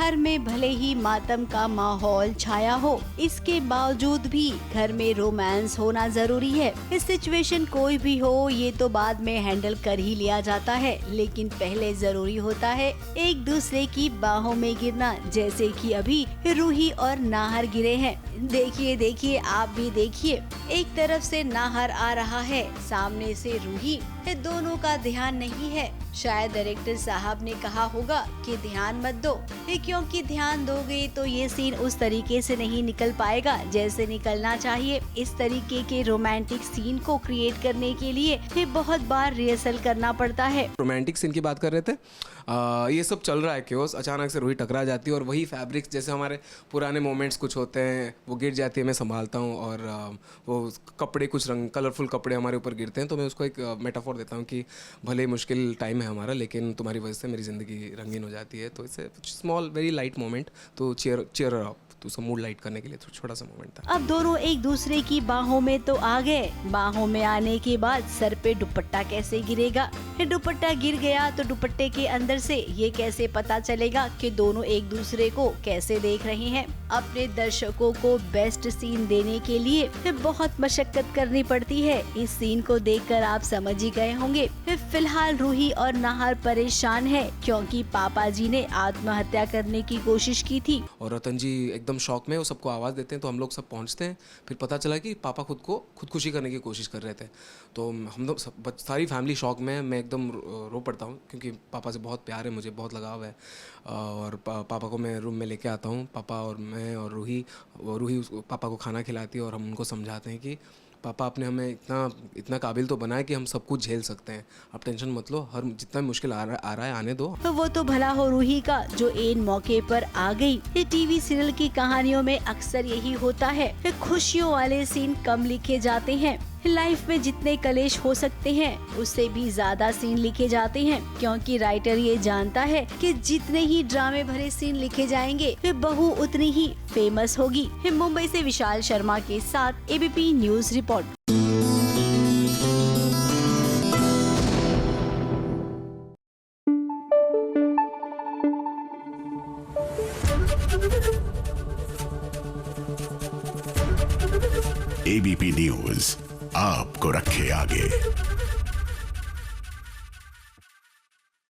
घर में भले ही मातम का माहौल छाया हो, इसके बावजूद भी घर में रोमांस होना जरूरी है। इस सिचुएशन कोई भी हो, ये तो बाद में हैंडल कर ही लिया जाता है, लेकिन पहले जरूरी होता है एक दूसरे की बाहों में गिरना, जैसे कि अभी रूही और नाहर गिरे हैं। देखिए देखिए, आप भी देखिए, एक तरफ से नाहर आ रहा है, सामने से रूही। दोनों का ध्यान नहीं है। शायद डायरेक्टर साहब ने कहा होगा कि ध्यान मत दो, क्योंकि ध्यान दोगे तो ये सीन उस तरीके से नहीं निकल पाएगा जैसे निकलना चाहिए। इस तरीके के रोमांटिक सीन को क्रिएट करने के लिए बहुत बार रिहर्सल करना पड़ता है। रोमांटिक सीन की बात कर रहे थे, ये सब चल रहा है क्योस, अचानक से रूही टकरा जाती है और वही फैब्रिक्स, जैसे हमारे पुराने मोमेंट्स कुछ होते हैं, वो गिर जाती है, मैं संभालता हूँ, और वो कपड़े, कुछ रंग कलरफुल कपड़े हमारे ऊपर गिरते हैं, तो मैं उसको एक मेटाफोर देता हूँ कि भले मुश्किल टाइम है हमारा, लेकिन तुम्हारी वजह से मेरी ज़िंदगी रंगीन हो जाती है। तो इससे स्मॉल वेरी लाइट मोमेंट, तो चेयर अप, तो उसका मूड लाइट करने के लिए छोटा सा मोमेंट था। अब दोनों एक दूसरे की बाहों में तो आ गए, बाहों में आने के बाद सर पे दुपट्टा कैसे गिरेगा? दुपट्टा गिर गया तो दुपट्टे के अंदर से ये कैसे पता चलेगा कि दोनों एक दूसरे को कैसे देख रहे हैं? अपने दर्शकों को बेस्ट सीन देने के लिए बहुत मशक्कत करनी पड़ती है। इस सीन को देखकर आप समझ ही गए होंगे। फिलहाल रूही और नाहर परेशान है क्योंकि पापा जी ने आत्महत्या करने की कोशिश की थी। और रतन जी एकदम शौक में वो सबको आवाज़ देते हैं, तो हम लोग सब पहुंचते हैं। फिर पता चला कि पापा खुदकुशी करने की कोशिश कर रहे थे। तो हम लोग सारी फैमिली शौक में, मैं एकदम रो पड़ता हूँ क्योंकि पापा से बहुत प्यार है, मुझे बहुत लगाव है। और पापा को मैं रूम में लेके आता हूँ, पापा और मैं और रूही पापा को खाना खिलाती है और हम उनको समझाते हैं कि पापा आपने हमें इतना काबिल तो बनाया कि हम सब कुछ झेल सकते हैं, आप टेंशन मत लो, हर जितना मुश्किल आ रहा है आने दो। तो वो तो भला हो रूही का जो इन मौके पर आ गई। ये टीवी सीरियल की कहानियों में अक्सर यही होता है, खुशियों वाले सीन कम लिखे जाते हैं। लाइफ में जितने कलेश हो सकते हैं उससे भी ज्यादा सीन लिखे जाते हैं, क्योंकि राइटर ये जानता है कि जितने ही ड्रामे भरे सीन लिखे जाएंगे बहू उतनी ही फेमस होगी। मुंबई से विशाल शर्मा के साथ ABP news report. ABP news आपको रखे आगे।